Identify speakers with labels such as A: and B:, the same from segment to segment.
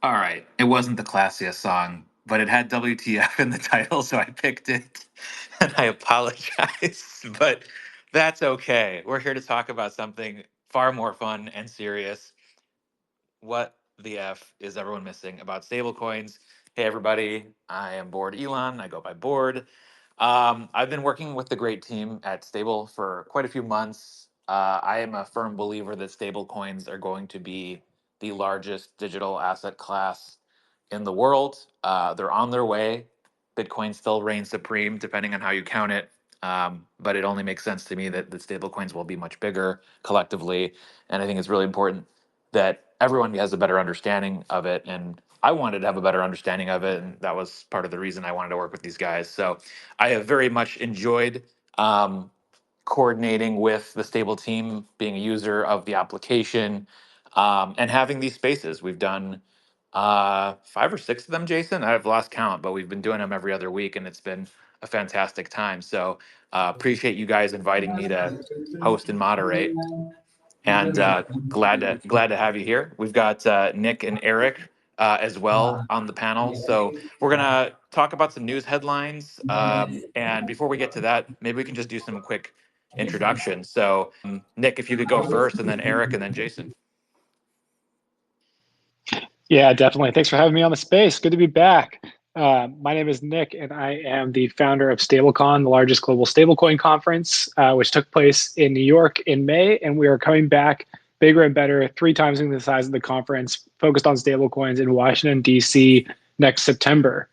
A: All right, it wasn't the classiest song, but it had WTF in the title, so I picked it. And I apologize, but that's okay. We're here to talk about something far more fun and serious. What the F is everyone missing about stablecoins? Hey, everybody, I am BOREDELON. I go by Bored. I've been working with the great team at Stable for quite a few months. I am a firm believer that stablecoins are going to be the largest digital asset class in the world. They're on their way. Bitcoin still reigns supreme, depending on how you count it. But it only makes sense to me that the stablecoins will be much bigger collectively. And I think it's really important that everyone has a better understanding of it. And I wanted to have a better understanding of it. And that was part of the reason I wanted to work with these guys. So I have very much enjoyed coordinating with the Stable team, being a user of the application, and having these spaces. We've done 5 or 6 of them, Jason. I've lost count, but we've been doing them every other week, and it's been a fantastic time. So appreciate you guys inviting me to host and moderate, and glad to have you here. We've got Nick and Eric as well on the panel. So we're gonna talk about some news headlines. And before we get to that, maybe we can just do some quick introductions. So Nick, if you could go first, and then Eric, and then Jason.
B: Yeah, definitely. Thanks for having me on the space. Good to be back. My name is Nick, and I am the founder of Stablecon, the largest global stablecoin conference, which took place in New York in May. And we are coming back bigger and better, 3 times the size of the conference, focused on stablecoins in Washington, D.C. next September.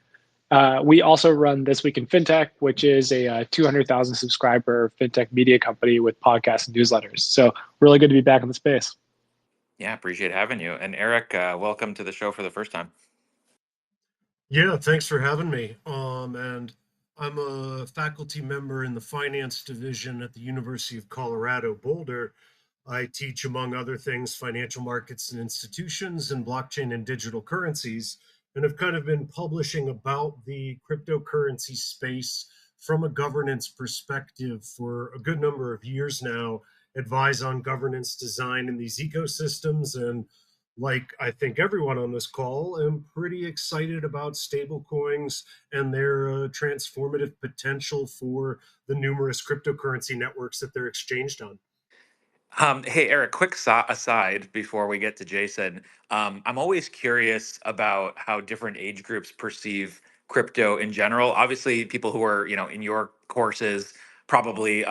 B: We also run This Week in FinTech, which is a 200,000 subscriber fintech media company with podcasts and newsletters. So really good to be back in the space.
A: Yeah, appreciate having you. And Eric, welcome to the show for the first time.
C: Yeah, thanks for having me. And I'm a faculty member in the finance division at the University of Colorado, Boulder. I teach, among other things, financial markets and institutions and blockchain and digital currencies, and have kind of been publishing about the cryptocurrency space from a governance perspective for a good number of years now, advise on governance design in these ecosystems. And like I think everyone on this call, am pretty excited about stablecoins and their transformative potential for the numerous cryptocurrency networks that they're exchanged on.
A: Hey, Eric, quick aside before we get to Jason. I'm always curious about how different age groups perceive crypto in general. Obviously, people who are, in your courses probably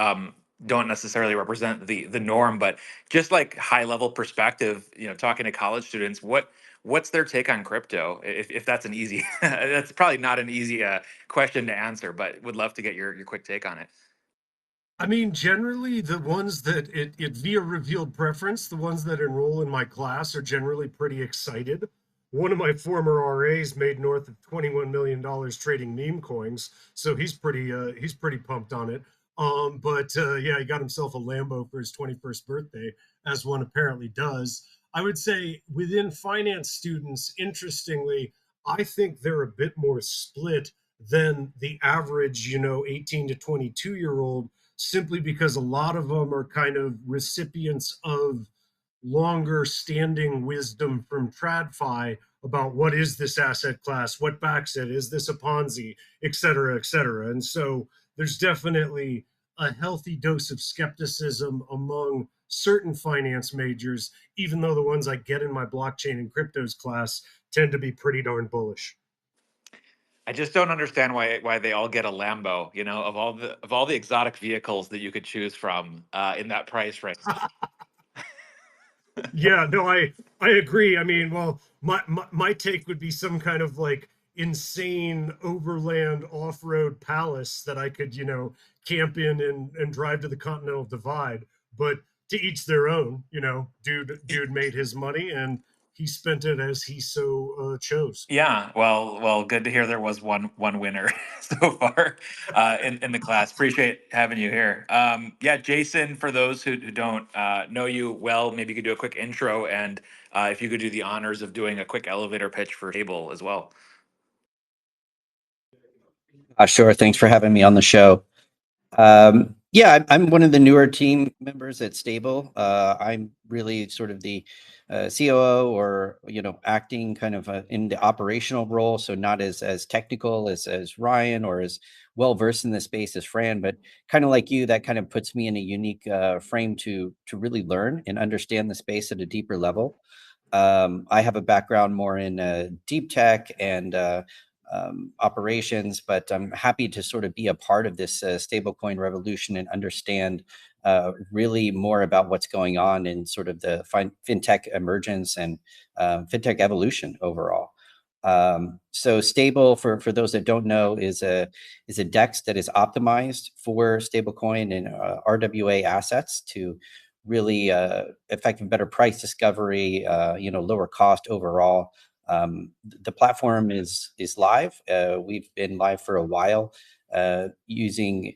A: don't necessarily represent the norm, but just like high level perspective, talking to college students, what's their take on crypto? If that's an easy, that's probably not an easy question to answer, but would love to get your quick take on it.
C: I mean, generally, the ones that it via revealed preference, the ones that enroll in my class are generally pretty excited. One of my former RAs made north of $21 million trading meme coins, so he's pretty pumped on it. But yeah, he got himself a Lambo for his 21st birthday, as one apparently does. I would say within finance students, interestingly, I think they're a bit more split than the average, 18 to 22-year-old, simply because a lot of them are kind of recipients of longer standing wisdom from TradFi about what is this asset class, what backs it, is this a Ponzi, et cetera, et cetera. And so there's definitely a healthy dose of skepticism among certain finance majors, even though the ones I get in my blockchain and cryptos class tend to be pretty darn bullish.
A: I just don't understand why they all get a Lambo, of all the exotic vehicles that you could choose from in that price range.
C: Yeah, no, I agree. I mean, well, my take would be some kind of like insane overland off-road palace that I could, camp in and drive to the Continental Divide. But to each their own, dude made his money and he spent it as he so chose.
A: Yeah, well, good to hear there was one winner so far in the class. Appreciate having you here. Yeah, Jason, for those who don't know you well, maybe you could do a quick intro, and if you could do the honors of doing a quick elevator pitch for Table as well.
D: Sure. Thanks for having me on the show. Yeah, I'm one of the newer team members at Stable. I'm really sort of the COO, or acting kind of in the operational role, so not as technical as Ryan, or as well versed in the space as Fran, but kind of like you, that kind of puts me in a unique frame to really learn and understand the space at a deeper level. I have a background more in deep tech and operations, but I'm happy to sort of be a part of this stablecoin revolution and understand really more about what's going on in sort of the fintech emergence and fintech evolution overall. So Stable, for those that don't know, is a DEX that is optimized for stablecoin and RWA assets to really effective, better price discovery, lower cost overall. The platform is live. We've been live for a while, using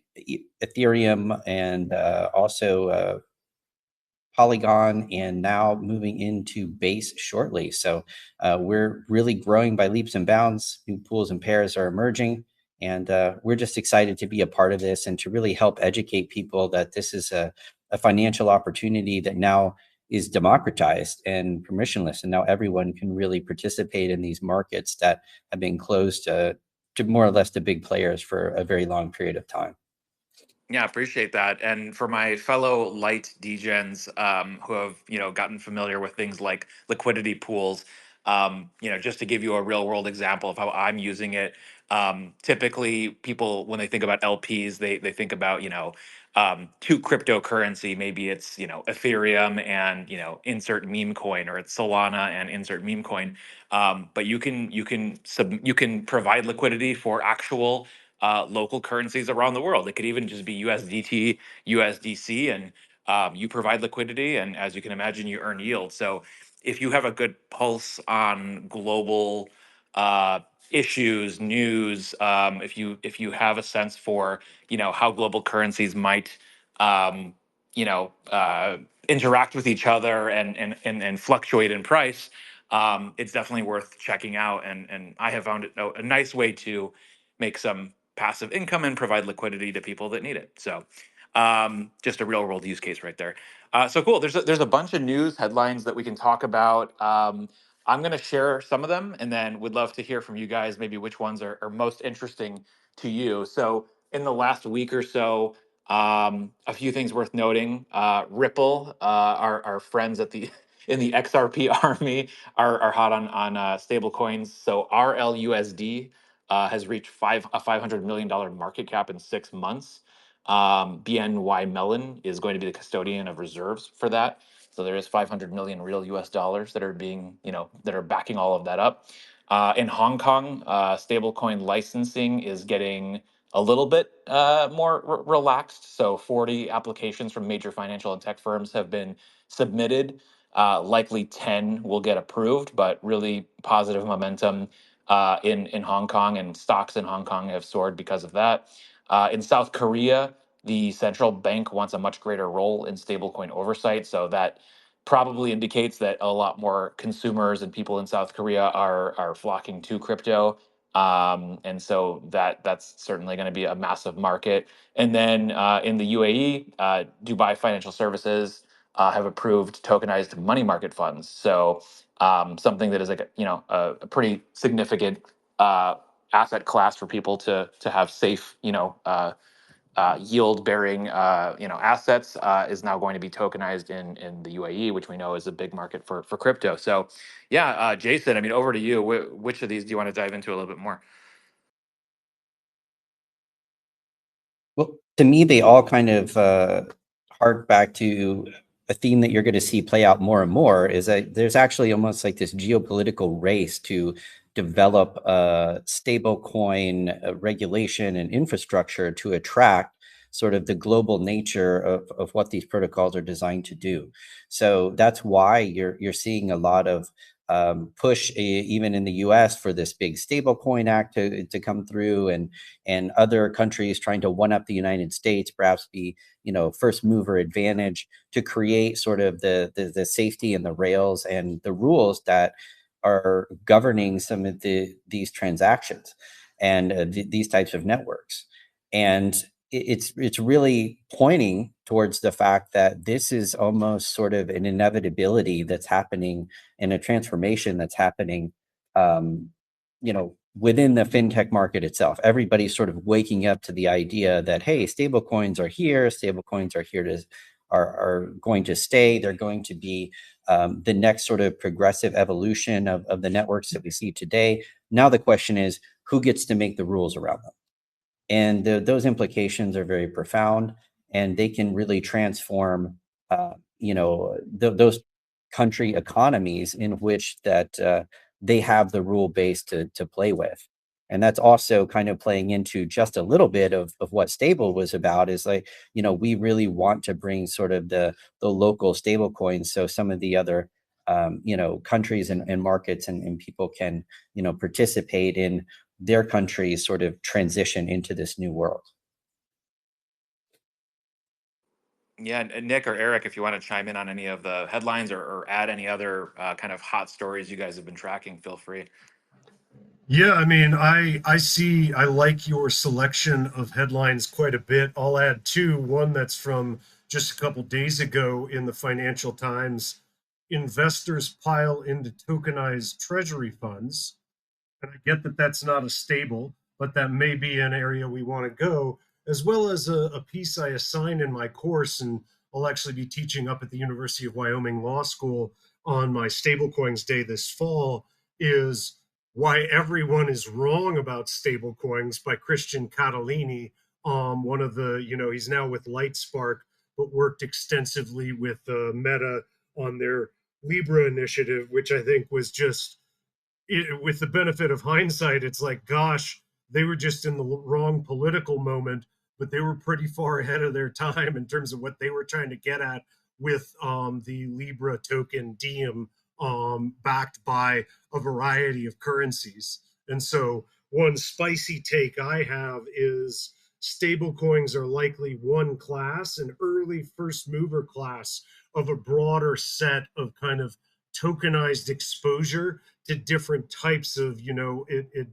D: Ethereum and also Polygon, and now moving into Base shortly. So we're really growing by leaps and bounds. New pools and pairs are emerging, and we're just excited to be a part of this and to really help educate people that this is a financial opportunity that now is democratized and permissionless, and now everyone can really participate in these markets that have been closed to more or less the big players for a very long period of time.
A: Yeah, appreciate that. And for my fellow light degens, who have gotten familiar with things like liquidity pools, just to give you a real world example of how I'm using it. Typically, people when they think about LPs, they think about two cryptocurrency. Maybe it's Ethereum and insert meme coin, or it's Solana and insert meme coin. But you can provide liquidity for actual local currencies around the world. It could even just be USDT, USDC, and you provide liquidity, and as you can imagine, you earn yield. So if you have a good pulse on global issues, news, if you have a sense for how global currencies might um, interact with each other and fluctuate in price, it's definitely worth checking out. And I have found it a nice way to make some passive income and provide liquidity to people that need it. So just a real world use case right there. So cool. There's a bunch of news headlines that we can talk about. I'm going to share some of them, and then would love to hear from you guys, maybe which ones are most interesting to you. So in the last week or so, a few things worth noting. Ripple, our friends at the in the XRP army, are hot on stable coins. So RLUSD has reached a $500 million market cap in 6 months. BNY Mellon is going to be the custodian of reserves for that. So there is 500 million real US dollars that are being, that are backing all of that up. In Hong Kong, stablecoin licensing is getting a little bit more relaxed. So 40 applications from major financial and tech firms have been submitted. Likely 10 will get approved, but really positive momentum in Hong Kong, and stocks in Hong Kong have soared because of that. In South Korea, the central bank wants a much greater role in stablecoin oversight, so that probably indicates that a lot more consumers and people in South Korea are flocking to crypto. And so that's certainly going to be a massive market. And then in the UAE, Dubai Financial Services have approved tokenized money market funds. So something that is like a pretty significant asset class for people to have safe yield bearing assets is now going to be tokenized in the UAE, which we know is a big market for crypto. So yeah, Jason, I mean, over to you. Which of these do you want to dive into a little bit more?
D: Well, to me, they all kind of hark back to a theme that you're going to see play out more and more, is that there's actually almost like this geopolitical race to develop a stable coin regulation and infrastructure to attract sort of the global nature of what these protocols are designed to do. So that's why you're seeing a lot of push even in the US for this big stablecoin act to come through, and other countries trying to one up the United States, perhaps be first mover advantage to create sort of the safety and the rails and the rules that are governing some of these transactions and these types of networks. And it's really pointing towards the fact that this is almost sort of an inevitability that's happening and a transformation that's happening, you know, within the fintech market itself. Everybody's sort of waking up to the idea that, hey, stablecoins are here. Stablecoins are here to are going to stay. They're going to be the next sort of progressive evolution of the networks that we see today. Now the question is, who gets to make the rules around them? And those implications are very profound, and they can really transform, you know, those country economies in which that they have the rule base to play with. And that's also kind of playing into just a little bit of what Stabull was about, is like, you know, we really want to bring sort of the local stable coins, so some of the other you know, countries and markets and people can, you know, participate in their country's sort of transition into this new world.
A: Yeah, and Nick or Eric, if you want to chime in on any of the headlines or add any other kind of hot stories you guys have been tracking, feel free.
C: Yeah, I mean, I like your selection of headlines quite a bit. I'll add two. One that's from just a couple days ago in the Financial Times. Investors pile into tokenized treasury funds. And I get that that's not a stable, but that may be an area we want to go, as well as a piece I assign in my course. And I'll actually be teaching up at the University of Wyoming Law School on my Stablecoins Day this fall, is Why Everyone is Wrong About Stablecoins by Christian Catalini. One of the, you know, he's now with Lightspark, but worked extensively with Meta on their Libra initiative, which I think was just, with the benefit of hindsight, it's like, gosh, they were just in the wrong political moment, but they were pretty far ahead of their time in terms of what they were trying to get at with the Libra token Diem, backed by a variety of currencies. And so one spicy take I have is stablecoins are likely one class, an early first mover class of a broader set of kind of tokenized exposure to different types of, you know,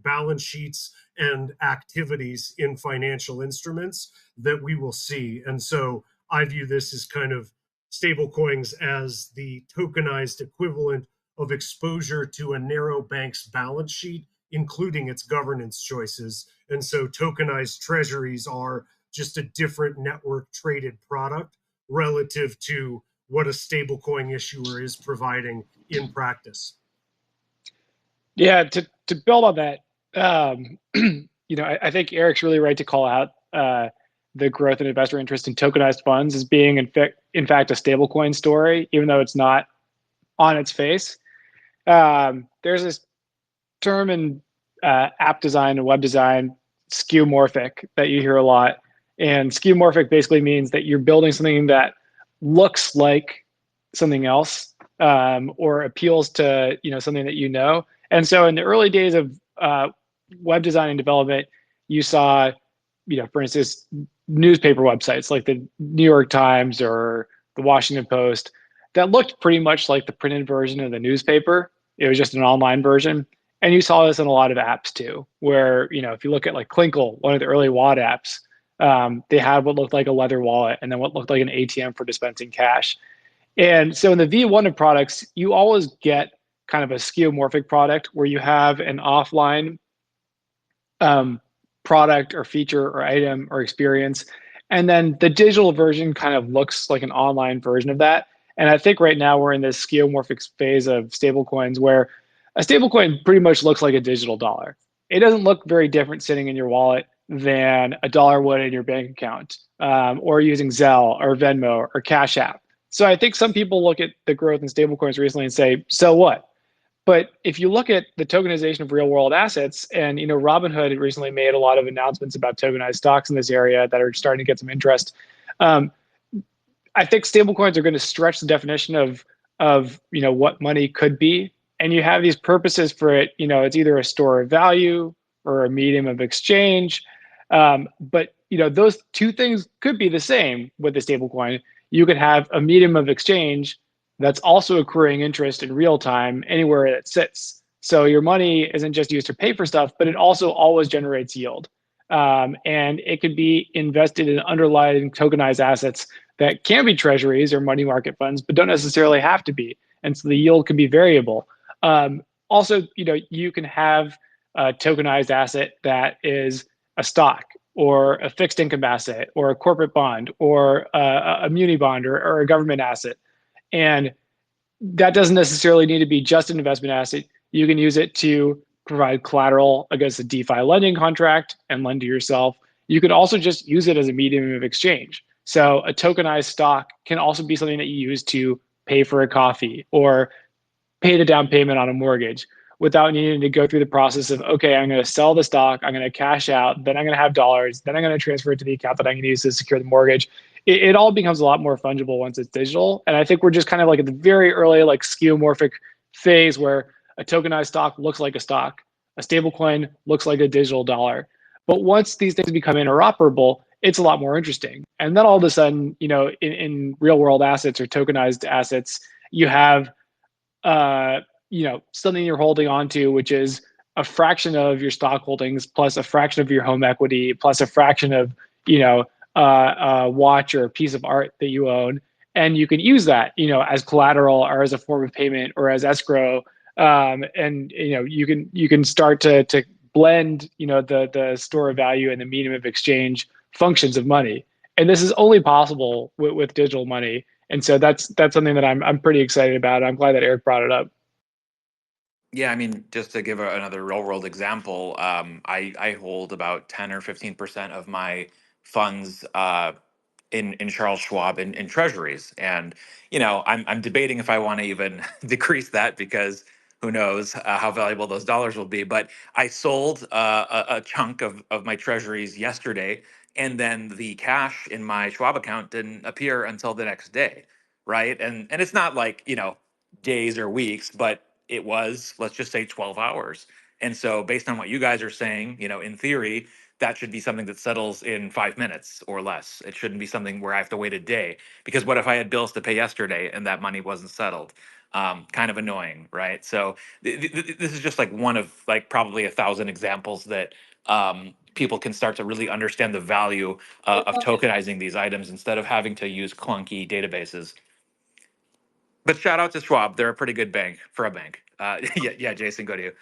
C: balance sheets and activities in financial instruments that we will see. And so I view this as kind of stablecoins as the tokenized equivalent of exposure to a narrow bank's balance sheet, including its governance choices. And so tokenized treasuries are just a different network traded product relative to what a stablecoin issuer is providing in practice.
B: Yeah, to build on that, you know, I think Eric's really right to call out the growth in investor interest in tokenized funds as being, in fact, a stablecoin story, even though it's not on its face. There's this term in app design and web design, skeuomorphic, that you hear a lot. And skeuomorphic basically means that you're building something that looks like something else, or appeals to, you know, something that you know. And so in the early days of web design and development, you saw, you know, for instance, newspaper websites like the New York Times or the Washington Post that looked pretty much like the printed version of the newspaper. It was just an online version. And you saw this in a lot of apps too, where, you know, if you look at like Klinkle, one of the early Wad apps, they had what looked like a leather wallet and then what looked like an ATM for dispensing cash. And so in the V1 of products, you always get kind of a skeuomorphic product where you have an offline product or feature or item or experience. And then the digital version kind of looks like an online version of that. And I think right now we're in this skeuomorphic phase of stablecoins where a stablecoin pretty much looks like a digital dollar. It doesn't look very different sitting in your wallet than a dollar would in your bank account, or using Zelle or Venmo or Cash App. So I think some people look at the growth in stablecoins recently and say, so what? But if you look at the tokenization of real world assets, and, you know, Robinhood recently made a lot of announcements about tokenized stocks in this area that are starting to get some interest. I think stablecoins are going to stretch the definition of, you know, what money could be. And you have these purposes for it. You know, it's either a store of value or a medium of exchange. But, you know, those two things could be the same with the stablecoin. You could have a medium of exchange that's also accruing interest in real time anywhere it sits. So your money isn't just used to pay for stuff, but it also always generates yield. And it could be invested in underlying tokenized assets that can be treasuries or money market funds, but don't necessarily have to be. And so the yield can be variable. Also, you can have a tokenized asset that is a stock or a fixed income asset or a corporate bond or a muni bond or a government asset. And that doesn't necessarily need to be just an investment asset. You can use it to provide collateral against a DeFi lending contract and lend to yourself. You could also just use it as a medium of exchange. So a tokenized stock can also be something that you use to pay for a coffee or pay the down payment on a mortgage without needing to go through the process of, okay, I'm going to sell the stock, I'm going to cash out, then I'm going to have dollars, then I'm going to transfer it to the account that I'm going to use to secure the mortgage. It all becomes a lot more fungible once it's digital. And I think we're just kind of like at the very early, like skeuomorphic phase where a tokenized stock looks like a stock, a stablecoin looks like a digital dollar. But once these things become interoperable, it's a lot more interesting. And then all of a sudden, in real world assets or tokenized assets, you have something you're holding on to, which is a fraction of your stock holdings plus a fraction of your home equity plus a fraction of, a watch or a piece of art that you own. And you can use that, as collateral or as a form of payment or as escrow. And you can start to blend, the store of value and the medium of exchange functions of money. And this is only possible with digital money. And so that's something that I'm pretty excited about. I'm glad that Eric brought it up.
A: Yeah, I mean, just to give another real world example, I hold about 10 or 15% of my funds in Charles Schwab in treasuries. And, I'm debating if I want to even decrease that because who knows how valuable those dollars will be. But I sold a chunk of my treasuries yesterday, and then the cash in my Schwab account didn't appear until the next day. Right. And it's not like, days or weeks, but it was, let's just say 12 hours. And so based on what you guys are saying, in theory, that should be something that settles in 5 minutes or less. It shouldn't be something where I have to wait a day. Because what if I had bills to pay yesterday and that money wasn't settled? Kind of annoying, right? So this is just like one of like probably 1,000 examples that people can start to really understand the value of tokenizing these items instead of having to use clunky databases. But shout out to Schwab; they're a pretty good bank for a bank. Yeah, Jason, go to you.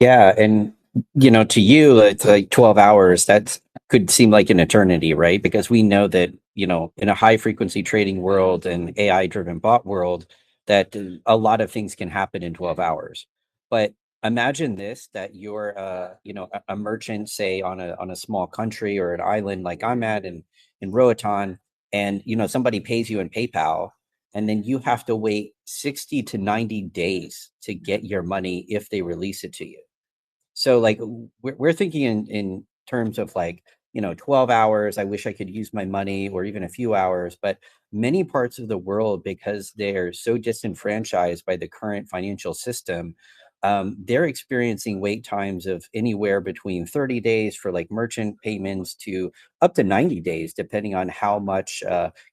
D: Yeah, and to you, it's like 12 hours. That could seem like an eternity, right? Because we know that, in a high frequency trading world and AI driven bot world, that a lot of things can happen in 12 hours. But imagine this, that you're a merchant, say on a small country or an island like I'm at in Roatan, and somebody pays you in PayPal, and then you have to wait 60 to 90 days to get your money if they release it to you. So like we're thinking in terms of like, 12 hours, I wish I could use my money, or even a few hours. But many parts of the world, because they're so disenfranchised by the current financial system, they're experiencing wait times of anywhere between 30 days for like merchant payments to up to 90 days, depending on how much,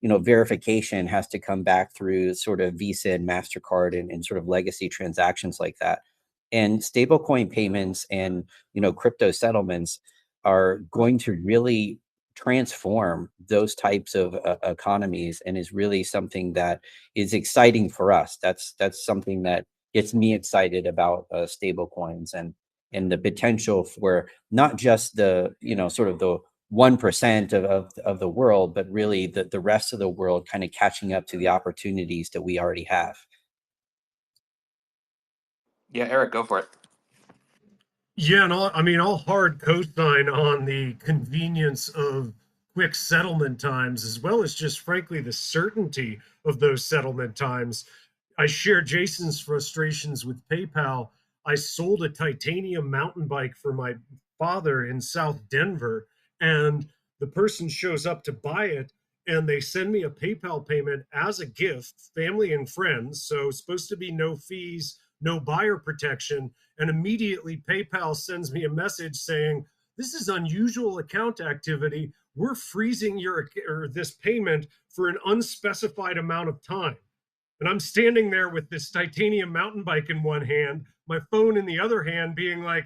D: verification has to come back through sort of Visa and MasterCard and sort of legacy transactions like that. And stablecoin payments and crypto settlements are going to really transform those types of economies, and is really something that is exciting for us. That's something that gets me excited about stable coins and the potential for not just the sort of the 1% of the world, but really the rest of the world kind of catching up to the opportunities that we already have.
A: Yeah, Eric, go for it.
C: Yeah, and I'll hard co-sign on the convenience of quick settlement times, as well as just frankly the certainty of those settlement times. I share Jason's frustrations with PayPal. I sold a titanium mountain bike for my father in South Denver, and the person shows up to buy it, and they send me a PayPal payment as a gift, family and friends. So it's supposed to be no fees, no buyer protection. And immediately PayPal sends me a message saying, this is unusual account activity. We're freezing this payment for an unspecified amount of time. And I'm standing there with this titanium mountain bike in one hand, my phone in the other hand, being like,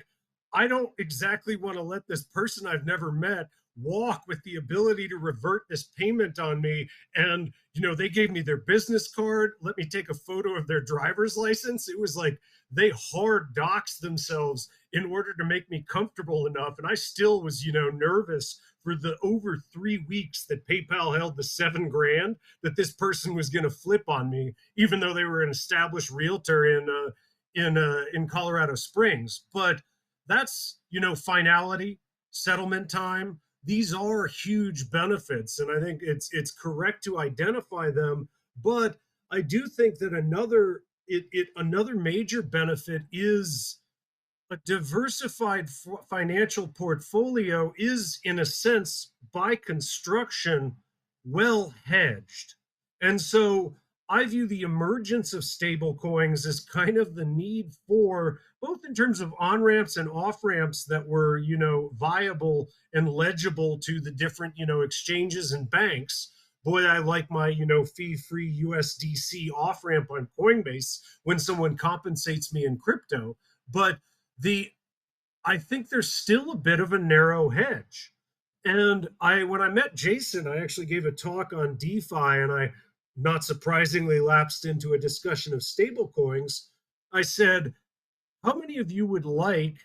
C: I don't exactly want to let this person I've never met walk with the ability to revert this payment on me. And, they gave me their business card, let me take a photo of their driver's license. It was like they hard doxed themselves in order to make me comfortable enough. And I still was, nervous for the over 3 weeks that PayPal held the $7,000 that this person was going to flip on me, even though they were an established realtor in Colorado Springs. But that's, finality, settlement time. These are huge benefits, and I think it's correct to identify them. But I do think that another major benefit is a diversified financial portfolio is, in a sense, by construction, well hedged. And so I view the emergence of stable coins as kind of the need for, both in terms of on ramps and off ramps that were, viable and legible to the different, exchanges and banks. Boy, I like my, fee-free USDC off ramp on Coinbase when someone compensates me in crypto. But the I think there's still a bit of a narrow hedge. And when I met Jason, I actually gave a talk on DeFi, and I not surprisingly lapsed into a discussion of stablecoins. I said, how many of you would like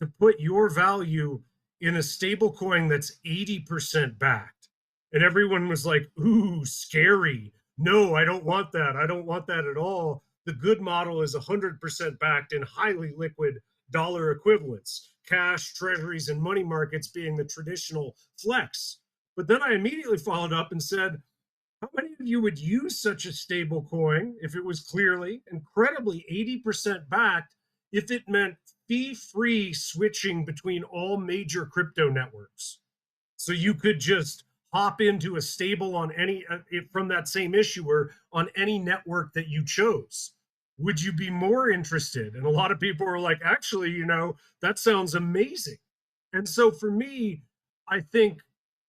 C: to put your value in a stablecoin that's 80% backed? And everyone was like, ooh, scary. No, I don't want that. I don't want that at all. The good model is 100% backed in highly liquid dollar equivalents, cash, treasuries, and money markets being the traditional flex. But then I immediately followed up and said, how many of you would use such a stable coin if it was clearly, incredibly 80% backed, if it meant fee-free switching between all major crypto networks? So you could just hop into a stable on any from that same issuer on any network that you chose. Would you be more interested? And a lot of people were like, actually, that sounds amazing. And so for me, I think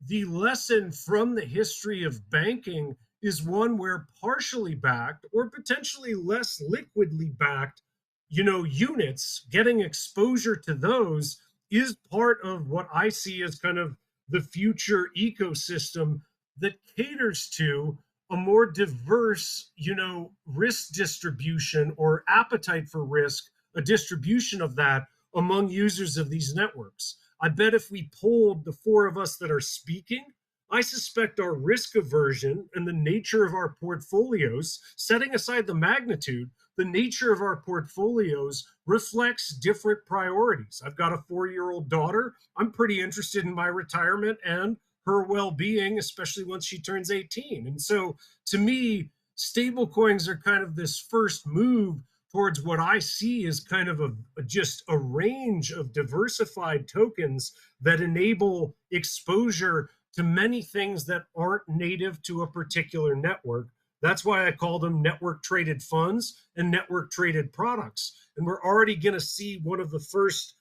C: the lesson from the history of banking is one where partially backed or potentially less liquidly backed, units, getting exposure to those is part of what I see as kind of the future ecosystem that caters to a more diverse, risk distribution or appetite for risk, a distribution of that among users of these networks. I bet if we polled the four of us that are speaking, I suspect our risk aversion and the nature of our portfolios, setting aside the magnitude, the nature of our portfolios reflects different priorities. I've got a 4-year-old daughter. I'm pretty interested in my retirement and her well-being, especially once she turns 18. And so to me, stable coins are kind of this first move towards what I see as kind of just a range of diversified tokens that enable exposure to many things that aren't native to a particular network. That's why I call them network traded funds and network traded products. And we're already going to see one of the first,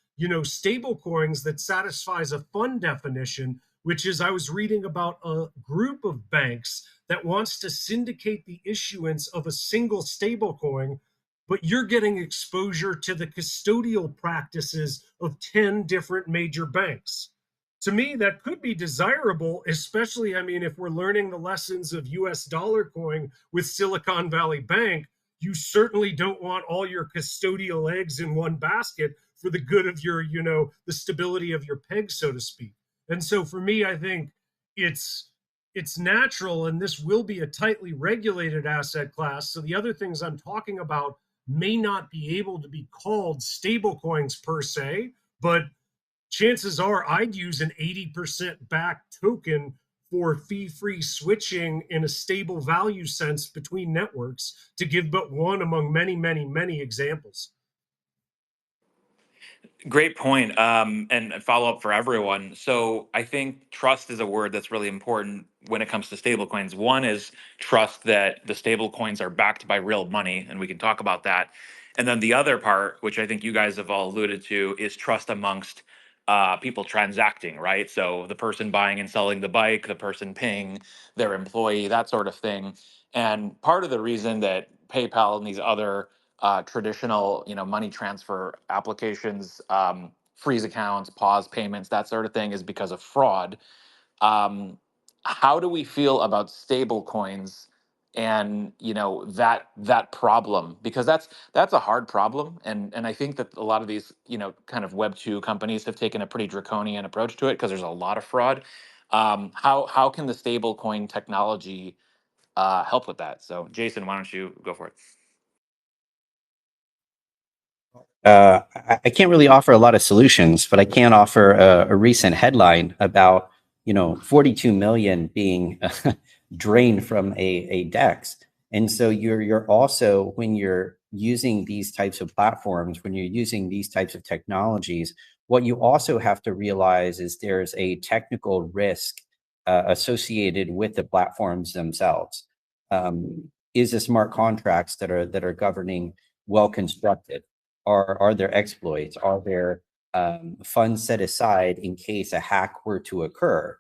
C: stable coins that satisfies a fund definition, which is I was reading about a group of banks that wants to syndicate the issuance of a single stable coin, but you're getting exposure to the custodial practices of 10 different major banks. To me, that could be desirable, especially, if we're learning the lessons of US dollar coin with Silicon Valley Bank, you certainly don't want all your custodial eggs in one basket for the good of your, the stability of your peg, so to speak. And so for me, I think it's natural, and this will be a tightly regulated asset class. So the other things I'm talking about may not be able to be called stable coins per se, but chances are I'd use an 80% backed token for fee-free switching in a stable value sense between networks, to give but one among many, many, many examples.
A: Great point. And a follow up for everyone. So I think trust is a word that's really important when it comes to stablecoins. One is trust that the stablecoins are backed by real money, and we can talk about that. And then the other part, which I think you guys have all alluded to, is trust amongst people transacting, right? So the person buying and selling the bike, the person paying their employee, that sort of thing. And part of the reason that PayPal and these other traditional, money transfer applications freeze accounts, pause payments, that sort of thing is because of fraud. Um, how do we feel about stable coins and that problem? Because that's a hard problem, and I think that a lot of these kind of Web 2 companies have taken a pretty draconian approach to it because there's a lot of fraud. How can the stable coin technology help with that? So Jason, why don't you go for it?
D: I can't really offer a lot of solutions, but I can offer a recent headline about 42 million being drained from a DEX. And so you're also, when you're using these types of platforms, when you're using these types of technologies, what you also have to realize is there's a technical risk associated with the platforms themselves. Is the smart contracts that are governing well constructed? Are there exploits? Are there funds set aside in case a hack were to occur?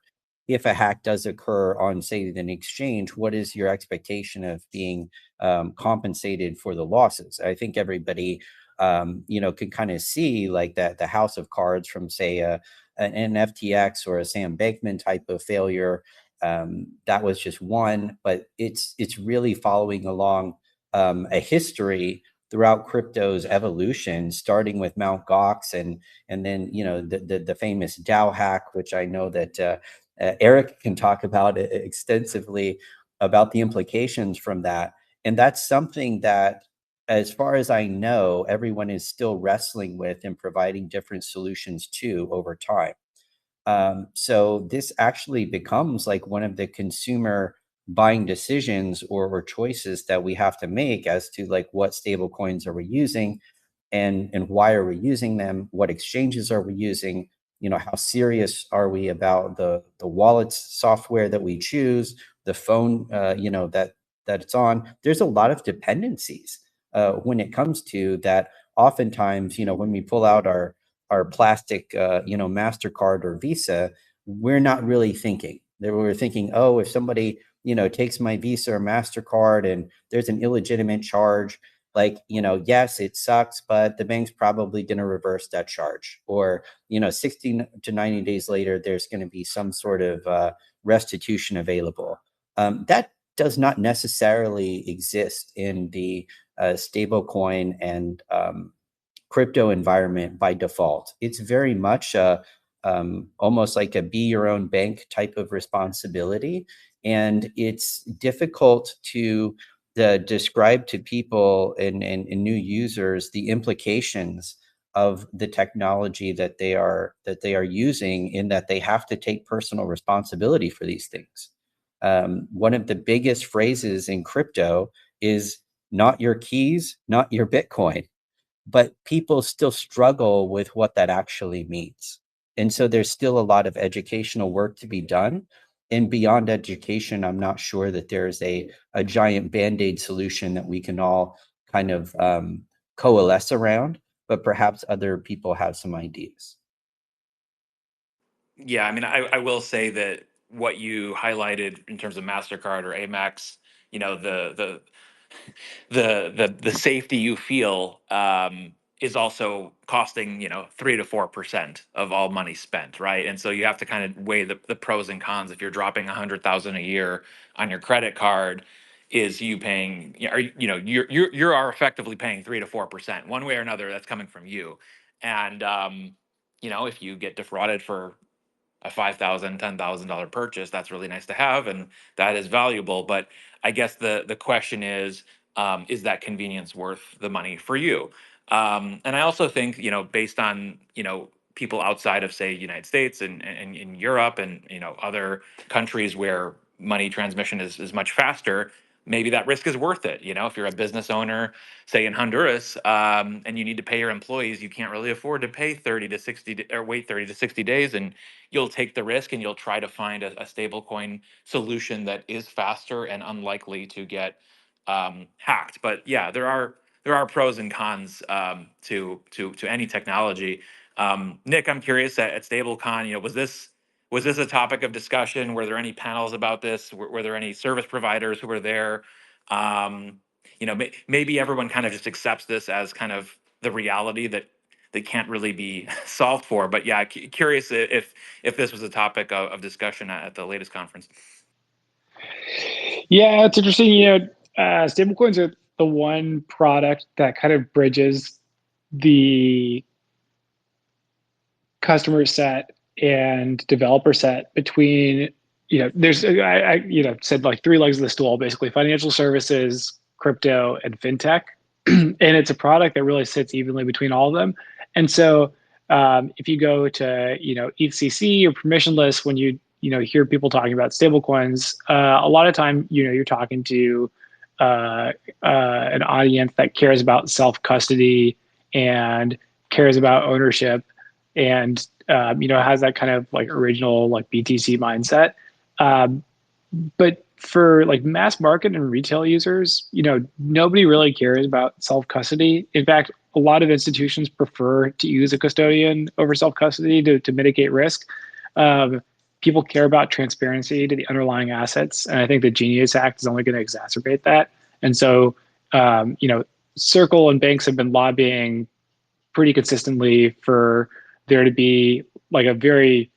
D: If a hack does occur on, say, an exchange, what is your expectation of being compensated for the losses? I think everybody, can kind of see like that the house of cards from, say, an FTX or a Sam Bankman type of failure. That was just one, but it's really following along a history throughout crypto's evolution, starting with Mt. Gox and then the famous DAO hack, which I know that Eric can talk about extensively about the implications from that. And that's something that, as far as I know, everyone is still wrestling with and providing different solutions to over time. So this actually becomes like one of the consumer buying decisions or choices that we have to make as to like what stable coins are we using and why are we using them, what exchanges are we using, how serious are we about the wallet software that we choose, the phone that it's on. There's a lot of dependencies when it comes to that. Oftentimes, when we pull out our plastic MasterCard or Visa, we're not really thinking. We're thinking, oh, if somebody takes my Visa or MasterCard and there's an illegitimate charge, like, yes, it sucks, but the bank's probably going to reverse that charge. Or, 60 to 90 days later, there's going to be some sort of restitution available. That does not necessarily exist in the stablecoin and crypto environment by default. It's very much almost like a be your own bank type of responsibility. And it's difficult to describe to people and new users the implications of the technology that they are using, in that they have to take personal responsibility for these things. One of the biggest phrases in crypto is not your keys, not your Bitcoin, but people still struggle with what that actually means. And so there's still a lot of educational work to be done. And beyond education, I'm not sure that there's a giant Band-Aid solution that we can all kind of coalesce around, but perhaps other people have some ideas.
A: Yeah, I mean, I will say that what you highlighted in terms of MasterCard or Amex, the the safety you feel is also costing 3 to 4% of all money spent, right? And so you have to kind of weigh the pros and cons. If you're dropping 100,000 a year on your credit card, is you paying? Are you are effectively paying 3 to 4% one way or another? That's coming from you, and if you get defrauded for a $5,000, $10,000 purchase, that's really nice to have, and that is valuable. But I guess the question is that convenience worth the money for you? And I also think, based on people outside of, say, United States and in Europe and other countries where money transmission is much faster, maybe that risk is worth it. If you're a business owner, say in Honduras, and you need to pay your employees, you can't really afford to pay 30 to 60 or wait 30 to 60 days, and you'll take the risk and you'll try to find a stable coin solution that is faster and unlikely to get hacked. But yeah, there are pros and cons to any technology. Nick, I'm curious, at Stablecon, was this a topic of discussion? Were there any panels about this? Were there any service providers who were there? Maybe everyone kind of just accepts this as kind of the reality that that can't really be solved for. But yeah, curious if this was a topic of discussion at the latest conference.
B: Yeah, it's interesting. Stablecoins are the one product that kind of bridges the customer set and developer set between, there's, said like three legs of the stool, basically financial services, crypto, and fintech. And it's a product that really sits evenly between all of them. And so if you go to, ETHCC or permissionless, when you hear people talking about stablecoins, a lot of time, you're talking to an audience that cares about self-custody and cares about ownership and has that kind of like original like BTC mindset. But for like mass market and retail users, nobody really cares about self-custody. In fact, a lot of institutions prefer to use a custodian over self-custody to mitigate risk. People care about transparency to the underlying assets, and I think the Genius Act is only going to exacerbate that. And so, Circle and banks have been lobbying pretty consistently for there to be like a very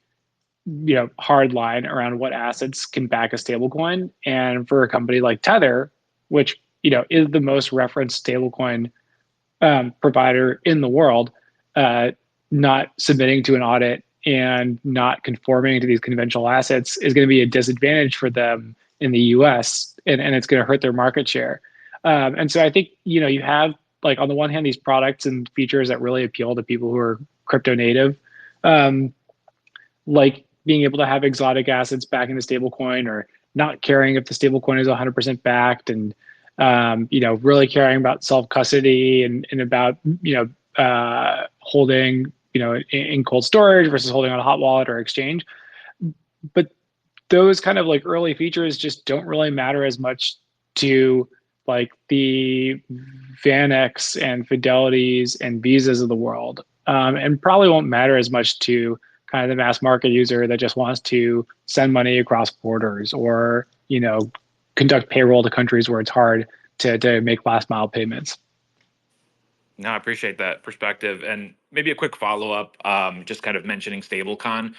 B: hard line around what assets can back a stablecoin, and for a company like Tether, which is the most referenced stablecoin provider in the world, not submitting to an audit and not conforming to these conventional assets is going to be a disadvantage for them in the US, and it's going to hurt their market share. And so I think, you have like on the one hand, these products and features that really appeal to people who are crypto native, like being able to have exotic assets back in the stablecoin, or not caring if the stablecoin is 100% backed, and really caring about self custody and about holding in cold storage versus holding on a hot wallet or exchange. But those kind of like early features just don't really matter as much to like the Vanex and Fidelities and Visas of the world, and probably won't matter as much to kind of the mass market user that just wants to send money across borders, or conduct payroll to countries where it's hard to make last mile payments.
A: No, I appreciate that perspective. And maybe a quick follow up, just kind of mentioning Stablecon.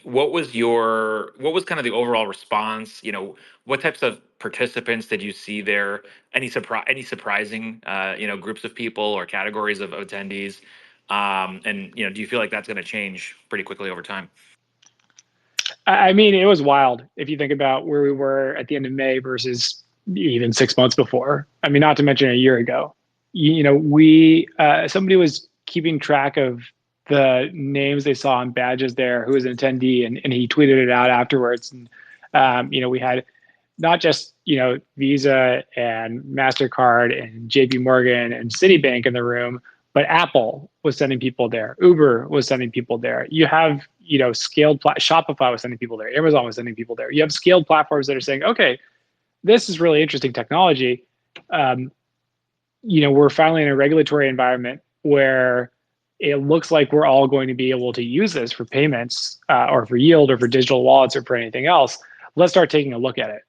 A: What was kind of the overall response? What types of participants did you see there? Any surprising groups of people or categories of attendees? And do you feel like that's going to change pretty quickly over time?
B: I mean, it was wild if you think about where we were at the end of May versus even 6 months before. I mean, not to mention a year ago. Somebody was keeping track of the names they saw on badges there who was an attendee, and he tweeted it out afterwards. And we had not just Visa and MasterCard and JP Morgan and Citibank in the room, but Apple was sending people there. Uber was sending people there. You have Shopify was sending people there. Amazon was sending people there. You have scaled platforms that are saying, okay, this is really interesting technology. We're finally in a regulatory environment where it looks like we're all going to be able to use this for payments, or for yield, or for digital wallets, or for anything else. Let's start taking a look at it.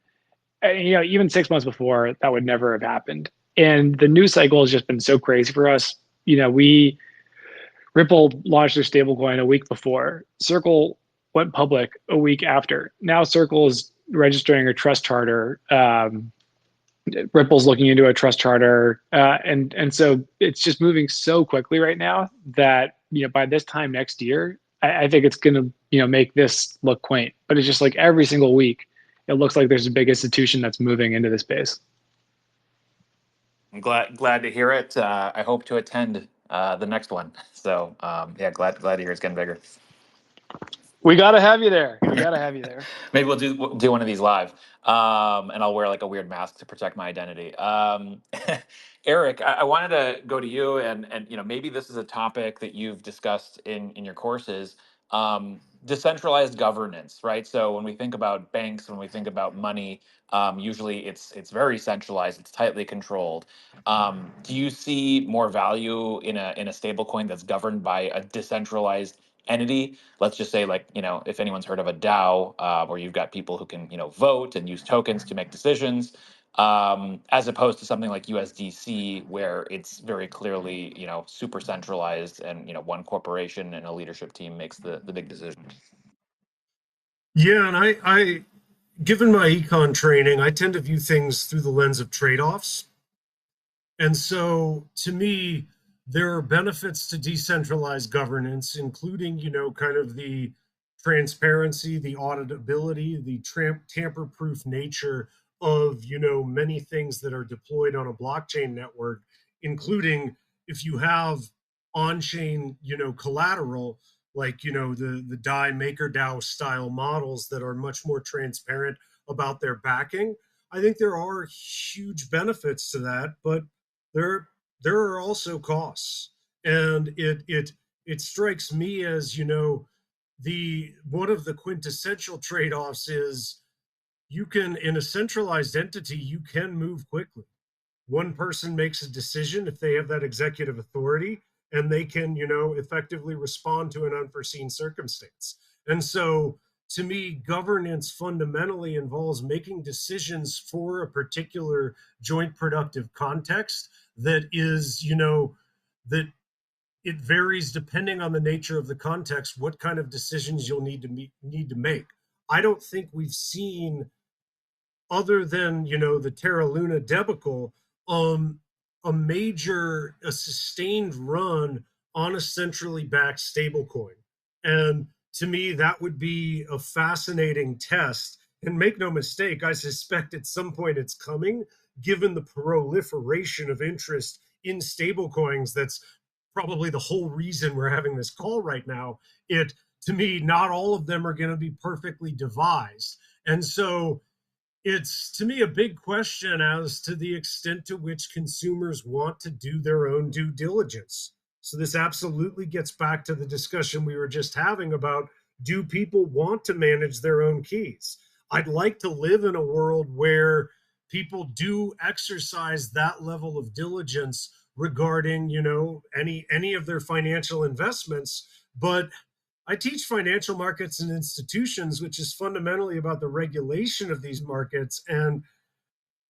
B: And, even 6 months before, that would never have happened. And the news cycle has just been so crazy for us. Ripple launched their stablecoin a week before. Circle went public a week after. Now Circle is registering a trust charter. Ripple's looking into a trust charter, and so it's just moving so quickly right now that by this time next year, I think it's going to make this look quaint. But it's just like every single week, it looks like there's a big institution that's moving into the space.
A: I'm glad to hear it. I hope to attend the next one. So yeah, glad to hear it's getting bigger.
B: We gotta have you there.
A: Maybe we'll do one of these live, and I'll wear like a weird mask to protect my identity. Eric, I wanted to go to you, and maybe this is a topic that you've discussed in your courses. Decentralized governance, right? So when we think about banks, when we think about money, usually it's very centralized, it's tightly controlled. Do you see more value in a stablecoin that's governed by a decentralized entity? Let's just say, like, if anyone's heard of a DAO, where you've got people who can vote and use tokens to make decisions. as opposed to something like USDC, where it's very clearly, super centralized, and one corporation and a leadership team makes the big decision.
C: Yeah, and I given my econ training, I tend to view things through the lens of trade-offs. And so to me, there are benefits to decentralized governance, including, kind of the transparency, the auditability, the tamper-proof nature of, many things that are deployed on a blockchain network, including if you have on-chain, collateral, like, the DAI MakerDAO style models that are much more transparent about their backing. I think there are huge benefits to that, but there there are also costs, and it strikes me as, the one of the quintessential trade-offs is, you can, in a centralized entity, you can move quickly. One person makes a decision if they have that executive authority, and they can, effectively respond to an unforeseen circumstance. And so to me, governance fundamentally involves making decisions for a particular joint productive context that is, that it varies depending on the nature of the context, what kind of decisions you'll need to make. I don't think we've seen, other than, the Terra Luna debacle, um a sustained run on a centrally backed stablecoin. And to me, that would be a fascinating test. And make no mistake, I suspect at some point it's coming, given the proliferation of interest in stablecoins. That's probably the whole reason we're having this call right now. It, to me, not all of them are going to be perfectly devised. And so it's, to me, a big question as to the extent to which consumers want to do their own due diligence. So this absolutely gets back to the discussion we were just having about, do people want to manage their own keys? I'd like to live in a world where people do exercise that level of diligence regarding, any of their financial investments. But I teach financial markets and institutions, which is fundamentally about the regulation of these markets. And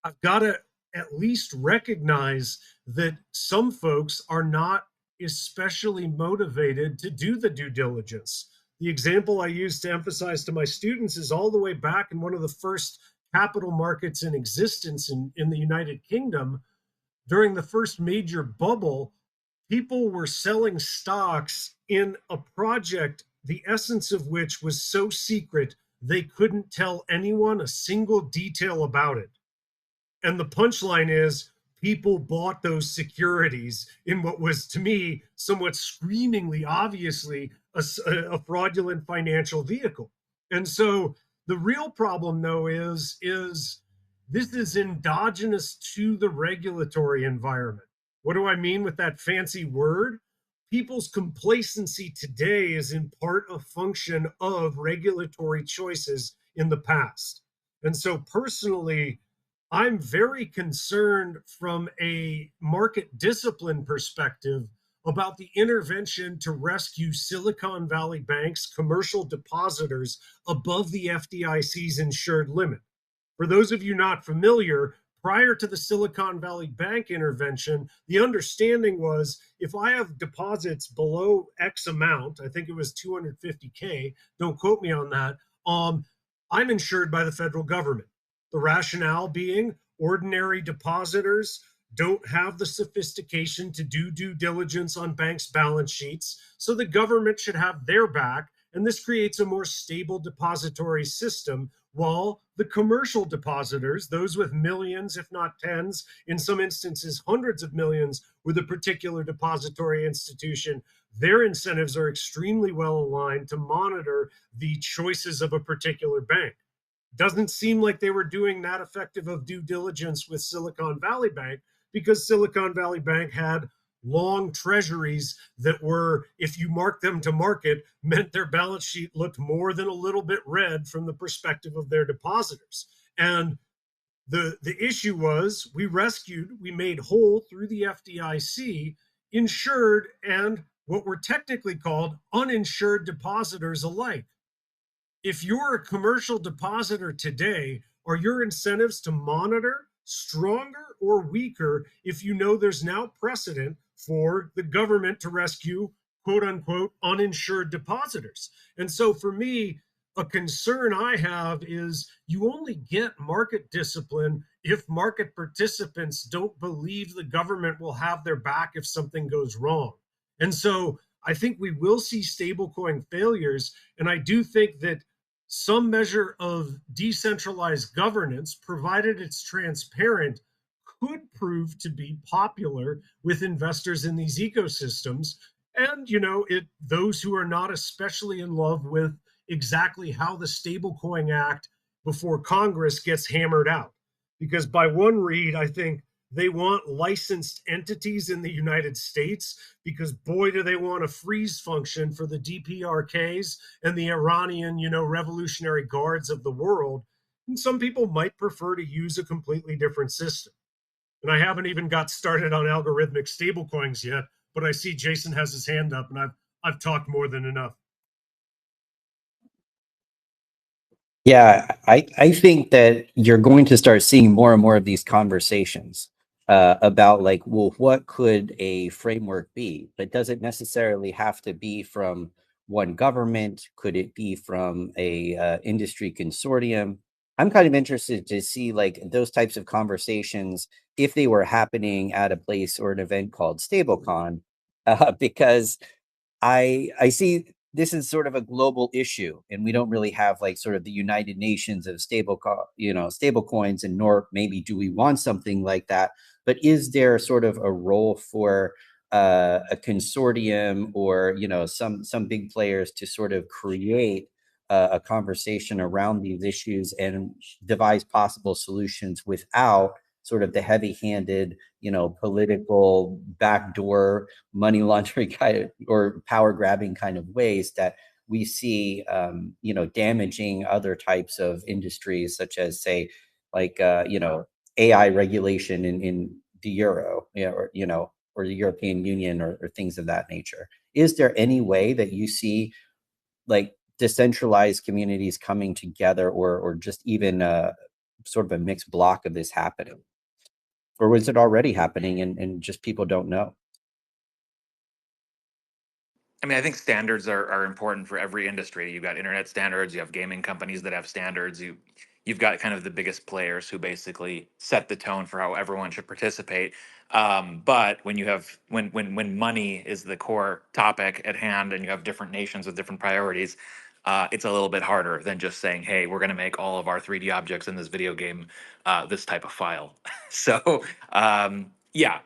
C: I've got to at least recognize that some folks are not especially motivated to do the due diligence. The example I use to emphasize to my students is all the way back in one of the first capital markets in existence in the United Kingdom. During the first major bubble, people were selling stocks in a project, the essence of which was so secret they couldn't tell anyone a single detail about it. And the punchline is, people bought those securities in what was, to me, somewhat screamingly, obviously, a fraudulent financial vehicle. And so the real problem, though, is this is endogenous to the regulatory environment. What do I mean with that fancy word? People's complacency today is in part a function of regulatory choices in the past. And so personally, I'm very concerned from a market discipline perspective about the intervention to rescue Silicon Valley Bank's commercial depositors above the FDIC's insured limit. For those of you not familiar, prior to the Silicon Valley Bank intervention, the understanding was, if I have deposits below X amount, I think it was 250K, don't quote me on that, I'm insured by the federal government. The rationale being, ordinary depositors don't have the sophistication to do due diligence on banks' balance sheets, so the government should have their back, and this creates a more stable depository system, while the commercial depositors, those with millions, if not tens, in some instances hundreds of millions, with a particular depository institution, their incentives are extremely well aligned to monitor the choices of a particular bank. Doesn't seem like they were doing that effective of due diligence with Silicon Valley Bank, because Silicon Valley Bank had long treasuries that were, if you mark them to market, meant their balance sheet looked more than a little bit red from the perspective of their depositors. And the issue was, we made whole through the FDIC insured and what were technically called uninsured depositors alike. If you're a commercial depositor today, are your incentives to monitor stronger or weaker if you know there's now precedent for the government to rescue quote unquote uninsured depositors. And so for me, a concern I have is you only get market discipline if market participants don't believe the government will have their back if something goes wrong. And so I think we will see stablecoin failures. And I do think that some measure of decentralized governance, provided it's transparent, could prove to be popular with investors in these ecosystems. And, those who are not especially in love with exactly how the Stablecoin Act before Congress gets hammered out. Because by one read, I think they want licensed entities in the United States because boy, do they want a freeze function for the DPRKs and the Iranian, Revolutionary Guards of the world. And some people might prefer to use a completely different system. And I haven't even got started on algorithmic stablecoins yet, but I see Jason has his hand up, and I've talked more than enough.
D: Yeah, I think that you're going to start seeing more and more of these conversations about like, well, what could a framework be? But does it necessarily have to be from one government? Could it be from a industry consortium? I'm kind of interested to see like those types of conversations if they were happening at a place or an event called Stablecon, because I see this is sort of a global issue, and we don't really have like sort of the United Nations of stable coins, and nor maybe do we want something like that. But is there sort of a role for a consortium or some big players to sort of create a conversation around these issues and devise possible solutions without sort of the heavy-handed, political backdoor money laundering kind of, or power grabbing kind of ways that we see, damaging other types of industries, such as say, like, AI regulation in the euro, or the European Union or things of that nature. Is there any way that you see like decentralized communities coming together or just even sort of a mixed block of this happening? Or was it already happening and just people don't know?
A: I mean, I think standards are important for every industry. You've got internet standards, you have gaming companies that have standards, you've got kind of the biggest players who basically set the tone for how everyone should participate. But when you have when money is the core topic at hand, and you have different nations with different priorities, it's a little bit harder than just saying, "Hey, we're going to make all of our 3D objects in this video game this type of file." So yeah,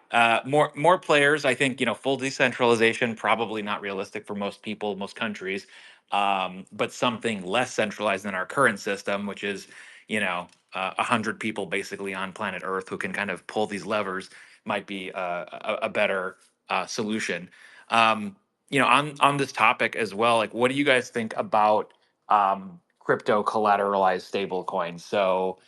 A: more players. I think full decentralization probably not realistic for most people, most countries, but something less centralized than our current system, which is 100 people basically on planet Earth who can kind of pull these levers, might be a better solution. On this topic as well, like, what do you guys think about crypto collateralized stable coins? So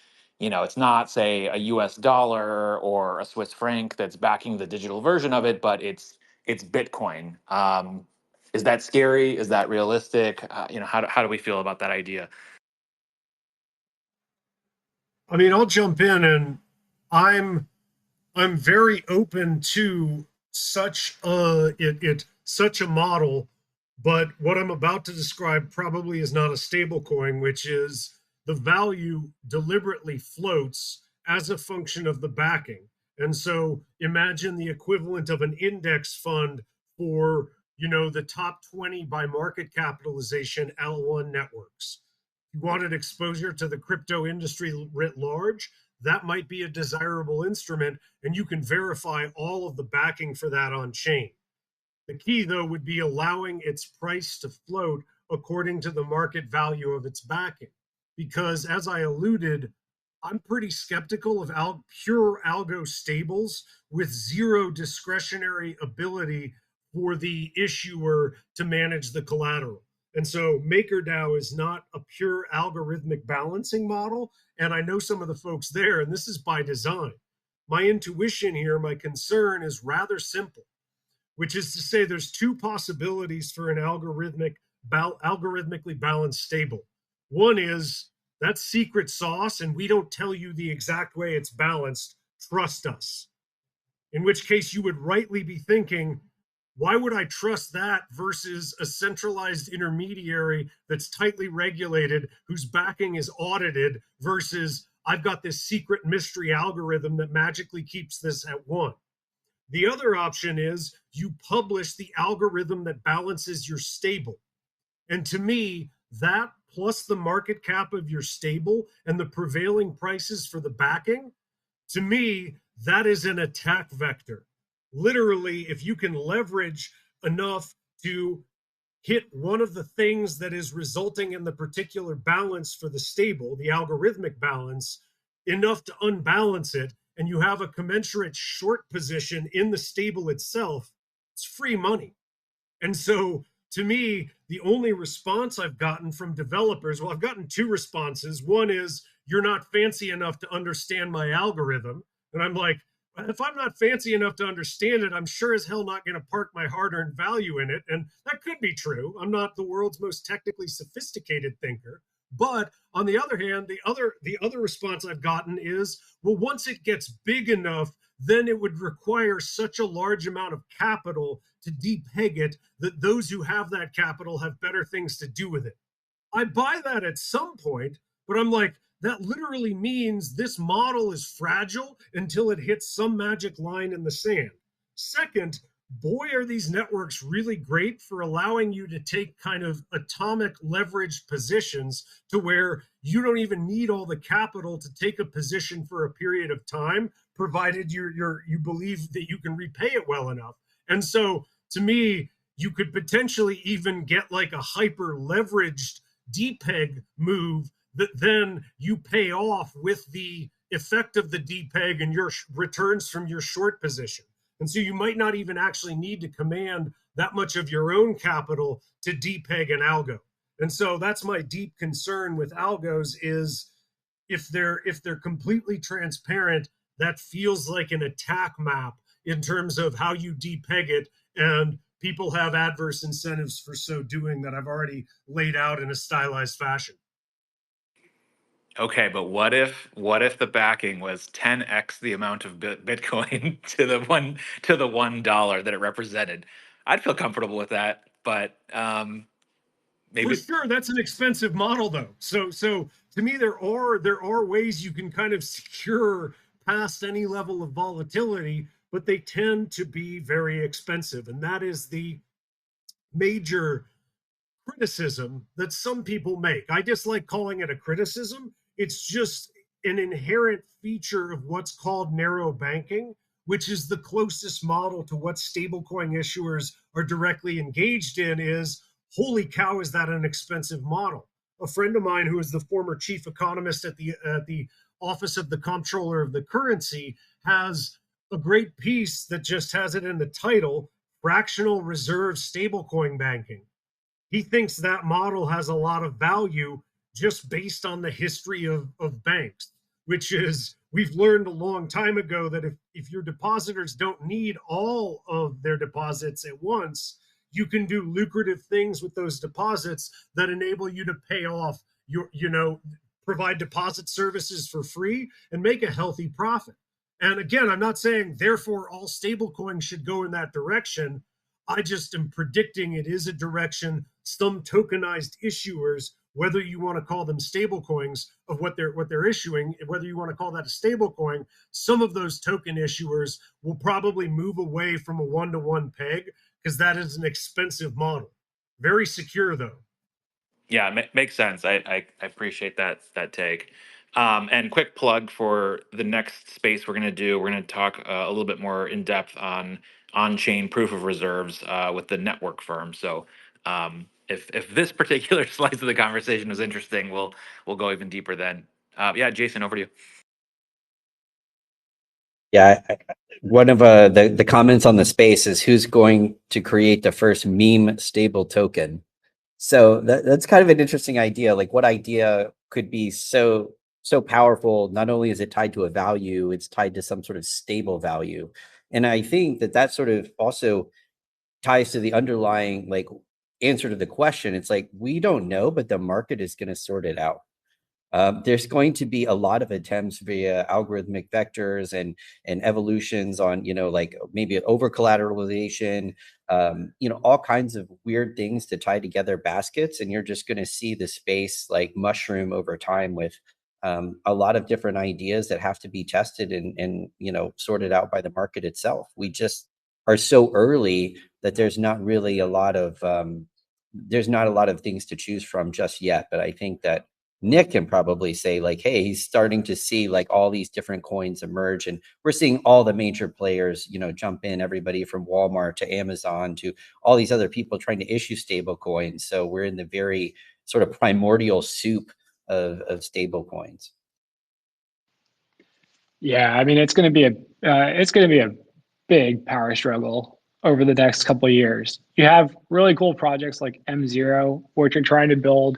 A: it's not, say, a US dollar or a Swiss franc that's backing the digital version of it, but it's Bitcoin. Is that scary? Is that realistic? How do we feel about that idea?
C: I mean, I'll jump in, and I'm I'm very open to such a model, but what I'm about to describe probably is not a stable coin, which is the value deliberately floats as a function of the backing. And so imagine the equivalent of an index fund for, the top 20 by market capitalization L1 networks. If you wanted exposure to the crypto industry writ large, that might be a desirable instrument, and you can verify all of the backing for that on chain. The key, though, would be allowing its price to float according to the market value of its backing. Because as I alluded, I'm pretty skeptical of pure algo stables with zero discretionary ability for the issuer to manage the collateral. And so MakerDAO is not a pure algorithmic balancing model. And I know some of the folks there, and this is by design. My intuition here, my concern is rather simple, which is to say there's two possibilities for an algorithmically balanced stable. One is That's secret sauce, and we don't tell you the exact way it's balanced. Trust us. In which case you would rightly be thinking, why would I trust that versus a centralized intermediary that's tightly regulated, whose backing is audited, versus I've got this secret mystery algorithm that magically keeps this at one? The other option is you publish the algorithm that balances your stable. And to me, that plus the market cap of your stable and the prevailing prices for the backing, to me, that is an attack vector. Literally, if you can leverage enough to hit one of the things that is resulting in the particular balance for the stable, the algorithmic balance, enough to unbalance it, and you have a commensurate short position in the stable itself, it's free money. And so to me, the only response I've gotten from developers, well, I've gotten two responses. One is, you're not fancy enough to understand my algorithm. And I'm like, if I'm not fancy enough to understand it, I'm sure as hell not going to park my hard-earned value in it. And that could be true. I'm not the world's most technically sophisticated thinker. But on the other hand, the other response I've gotten is, well, once it gets big enough, then it would require such a large amount of capital to depeg it that those who have that capital have better things to do with it. I buy that at some point, but I'm like, that literally means this model is fragile until it hits some magic line in the sand. Second, boy, are these networks really great for allowing you to take kind of atomic leveraged positions to where you don't even need all the capital to take a position for a period of time, provided you believe that you can repay it well enough. And so to me, you could potentially even get like a hyper leveraged depeg move that then you pay off with the effect of the depeg and your returns from your short position. And so you might not even actually need to command that much of your own capital to depeg an algo. And so that's my deep concern with algos is if they're completely transparent, that feels like an attack map in terms of how you depeg it, and people have adverse incentives for so doing that I've already laid out in a stylized fashion.
A: Okay, but what if the backing was 10x the amount of Bitcoin to the $1 that it represented? I'd feel comfortable with that, but maybe.
C: For sure, that's an expensive model, though. So to me, there are ways you can kind of secure past any level of volatility, but they tend to be very expensive, and that is the major criticism that some people make. I dislike calling it a criticism. It's just an inherent feature of what's called narrow banking, which is the closest model to what stablecoin issuers are directly engaged in. Is, holy cow, is that an expensive model? A friend of mine who is the former chief economist at the Office of the Comptroller of the Currency has a great piece that just has it in the title, Fractional Reserve Stablecoin Banking. He thinks that model has a lot of value just based on the history of banks, which is, we've learned a long time ago that if your depositors don't need all of their deposits at once, you can do lucrative things with those deposits that enable you to pay off your, provide deposit services for free and make a healthy profit. And again, I'm not saying therefore all stablecoins should go in that direction. I just am predicting it is a direction some tokenized issuers, whether you want to call them stablecoins of what they're issuing, whether you want to call that a stablecoin, some of those token issuers will probably move away from a one-to-one peg because that is an expensive model. Very secure though.
A: Yeah, makes sense. I appreciate that take. And quick plug for the next space we're going to do. We're going to talk a little bit more in depth on chain proof of reserves with the network firm. So if this particular slice of the conversation was interesting, we'll go even deeper then. Yeah, Jason, over to you.
D: Yeah, one of the comments on the space is who's going to create the first meme stable token. So that's kind of an interesting idea. Like, what idea could be so powerful? Not only is it tied to a value, it's tied to some sort of stable value. And I think that sort of also ties to the underlying like answer to the question. It's like, we don't know, but the market is going to sort it out. There's going to be a lot of attempts via algorithmic vectors and evolutions on, like maybe over collateralization, all kinds of weird things to tie together baskets. And you're just going to see the space like mushroom over time with a lot of different ideas that have to be tested and sorted out by the market itself. We just are so early that there's not really a lot of things to choose from just yet. But I think that Nick can probably say like, hey, he's starting to see like all these different coins emerge, and we're seeing all the major players, jump in, everybody from Walmart to Amazon to all these other people trying to issue stable coins. So we're in the very sort of primordial soup of stable coins.
B: Yeah, I mean, it's going to be a big power struggle over the next couple of years. You have really cool projects like M0, which are trying to build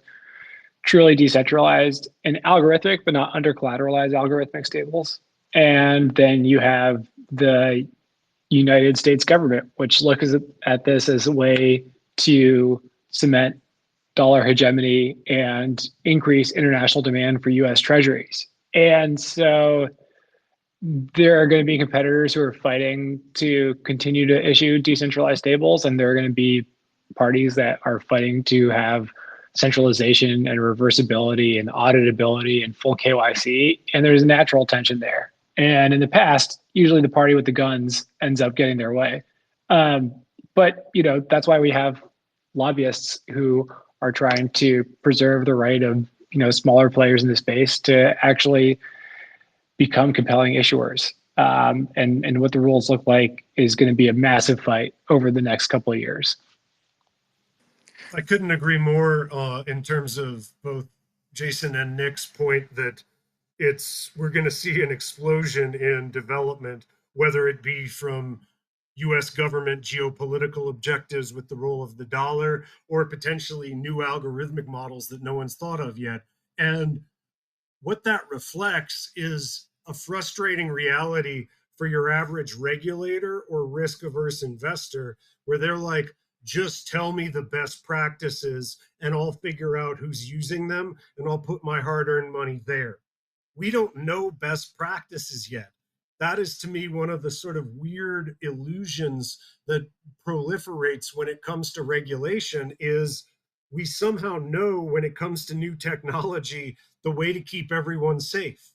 B: truly decentralized and algorithmic, but not under collateralized algorithmic stables. And then you have the United States government, which looks at this as a way to cement dollar hegemony and increase international demand for US treasuries. And so there are going to be competitors who are fighting to continue to issue decentralized stables, and there are going to be parties that are fighting to have centralization and reversibility and auditability and full KYC. And there's a natural tension there. And in the past, usually the party with the guns ends up getting their way. But that's why we have lobbyists who are trying to preserve the right of smaller players in the space to actually become compelling issuers. And what the rules look like is going to be a massive fight over the next couple of years.
C: I couldn't agree more in terms of both Jason and Nick's point that we're going to see an explosion in development, whether it be from US government geopolitical objectives with the role of the dollar, or potentially new algorithmic models that no one's thought of yet. And what that reflects is a frustrating reality for your average regulator or risk averse investor, where they're like, just tell me the best practices and I'll figure out who's using them and I'll put my hard earned money there. We don't know best practices yet. That is, to me, one of the sort of weird illusions that proliferates when it comes to regulation is we somehow know when it comes to new technology the way to keep everyone safe.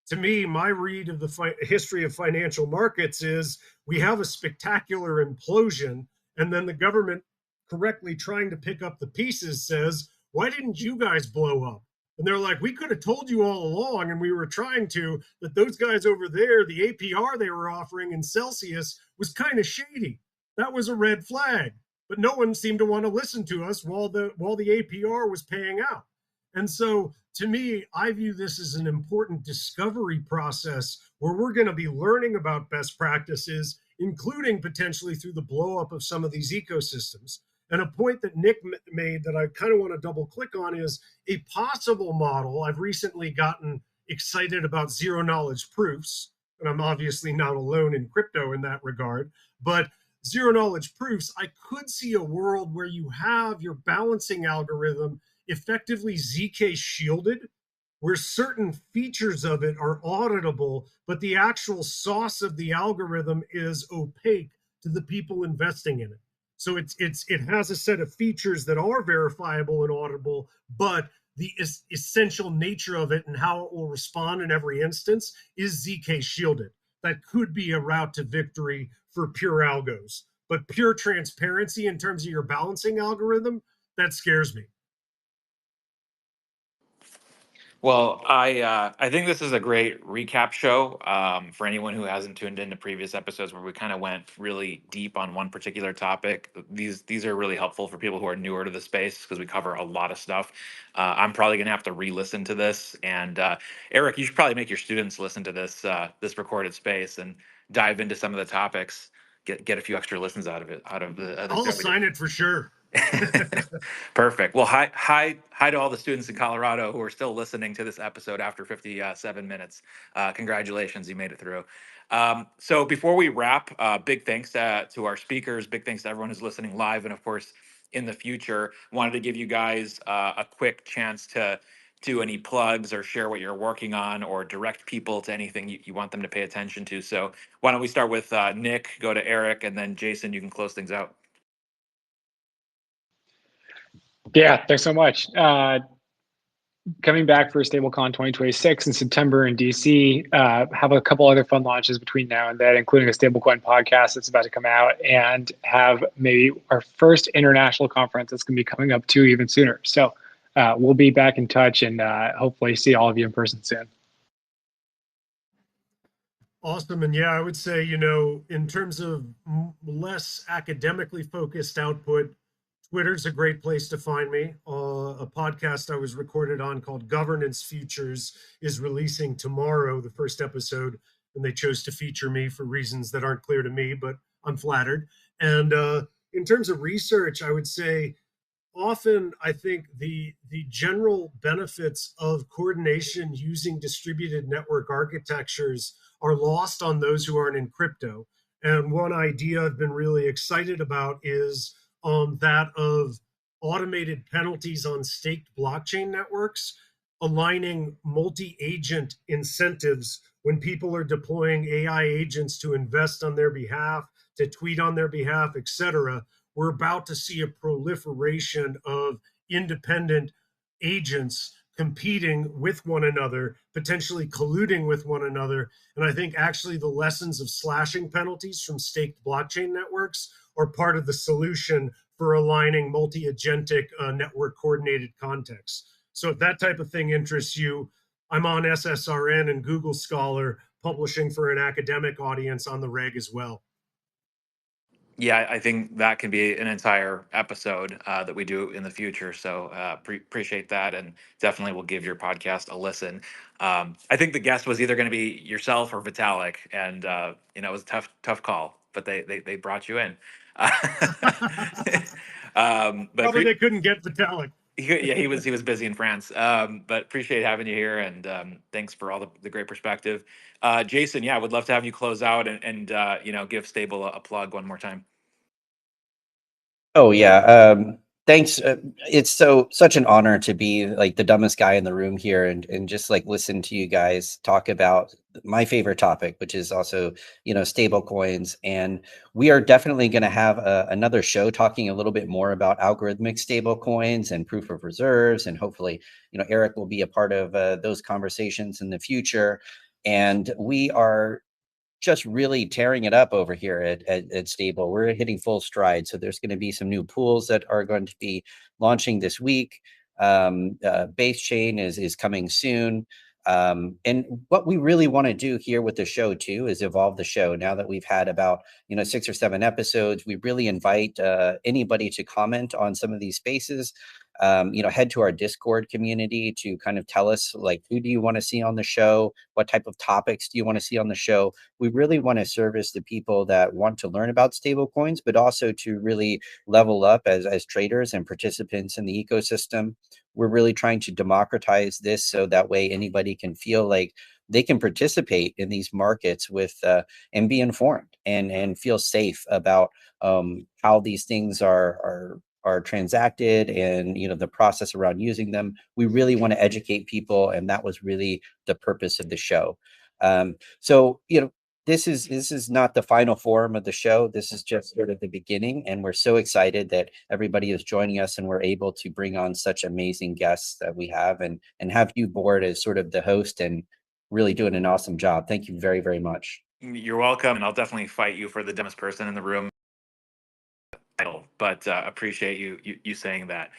C: To me, my read of the history of financial markets is we have a spectacular implosion, and then the government, correctly trying to pick up the pieces, says, why didn't you guys blow up? And they're like, we could have told you all along, and we were trying to, that those guys over there, the APR they were offering in Celsius was kind of shady. That was a red flag. But no one seemed to want to listen to us while the APR was paying out. And so, to me, I view this as an important discovery process where we're going to be learning about best practices, including potentially through the blow up of some of these ecosystems. And a point that Nick made that I kind of want to double click on is a possible model. I've recently gotten excited about zero knowledge proofs, and I'm obviously not alone in crypto in that regard, but zero knowledge proofs, I could see a world where you have your balancing algorithm effectively ZK shielded, where certain features of it are auditable, but the actual sauce of the algorithm is opaque to the people investing in it. So it has a set of features that are verifiable and auditable, but the essential nature of it and how it will respond in every instance is ZK shielded. That could be a route to victory for pure algos, but pure transparency in terms of your balancing algorithm, that scares me.
A: Well, I think this is a great recap show for anyone who hasn't tuned into previous episodes where we kind of went really deep on one particular topic. These are really helpful for people who are newer to the space because we cover a lot of stuff. I'm probably gonna have to re-listen to this, and Eric, you should probably make your students listen to this recorded space and dive into some of the topics. Get a few extra listens out of it.
C: I'll sign it for sure.
A: Perfect. Well, hi to all the students in Colorado who are still listening to this episode after 57 minutes. Congratulations, you made it through. So before we wrap, big thanks to our speakers. Big thanks to everyone who's listening live, and of course in the future. Wanted to give you guys a quick chance to do any plugs or share what you're working on or direct people to anything you want them to pay attention to. So why don't we start with Nick, go to Eric, and then Jason, you can close things out.
B: Yeah, thanks so much. Coming back for Stablecon 2026 in September in DC. Have a couple other fun launches between now and then, including a Stablecoin podcast that's about to come out, and have maybe our first international conference that's going to be coming up too even sooner. So we'll be back in touch and hopefully see all of you in person soon.
C: Awesome. And yeah, I would say, in terms of less academically focused output, Twitter's a great place to find me. A podcast I was recorded on called Governance Futures is releasing tomorrow, the first episode, and they chose to feature me for reasons that aren't clear to me, but I'm flattered. And in terms of research, I would say often I think the general benefits of coordination using distributed network architectures are lost on those who aren't in crypto. And one idea I've been really excited about is that of automated penalties on staked blockchain networks, aligning multi-agent incentives when people are deploying AI agents to invest on their behalf, to tweet on their behalf, etc. We're about to see a proliferation of independent agents competing with one another, potentially colluding with one another. And I think actually the lessons of slashing penalties from staked blockchain networks are part of the solution for aligning multi-agentic network coordinated contexts. So if that type of thing interests you, I'm on SSRN and Google Scholar publishing for an academic audience on the reg as well.
A: Yeah, I think that can be an entire episode that we do in the future. So appreciate that, and definitely will give your podcast a listen. I think the guest was either going to be yourself or Vitalik, and it was a tough call, but they brought you in. But
C: Probably they couldn't get Vitalik.
A: he was busy in France. But appreciate having you here, and thanks for all the great perspective. Jason, yeah, I would love to have you close out and give Stable a plug one more time.
D: Oh yeah, thanks. It's such an honor to be like the dumbest guy in the room here and just like listen to you guys talk about my favorite topic, which is also stable coins. And we are definitely going to have another show talking a little bit more about algorithmic stable coins and proof of reserves, and hopefully Eric will be a part of those conversations in the future. And we are just really tearing it up over here at Stable. We're hitting full stride. So there's going to be some new pools that are going to be launching this week. Base chain is coming soon. And what we really want to do here with the show too is evolve the show. Now that we've had about 6 or 7 episodes, we really invite anybody to comment on some of these spaces. Head to our Discord community to kind of tell us, like, who do you want to see on the show? What type of topics do you want to see on the show? We really want to service the people that want to learn about stable coins, but also to really level up as traders and participants in the ecosystem. We're really trying to democratize this so that way anybody can feel like they can participate in these markets with and be informed and feel safe about how these things are transacted and the process around using them. We really want to educate people, and that was really the purpose of the show. So this is not the final form of the show. This is just sort of the beginning, and we're so excited that everybody is joining us and we're able to bring on such amazing guests that we have and have you Bored as sort of the host and really doing an awesome job. Thank you very, very much.
A: You're welcome, and I'll definitely fight you for the dumbest person in the room title, but appreciate you saying that.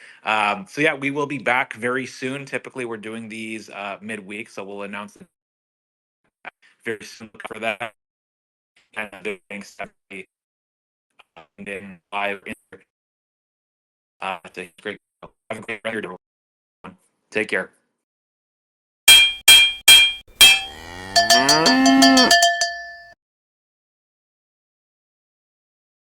A: So yeah, we will be back very soon. Typically, we're doing these midweek, so we'll announce it very soon for that. And thanks to everybody live. It's a great. Have a great record, everyone. Take care.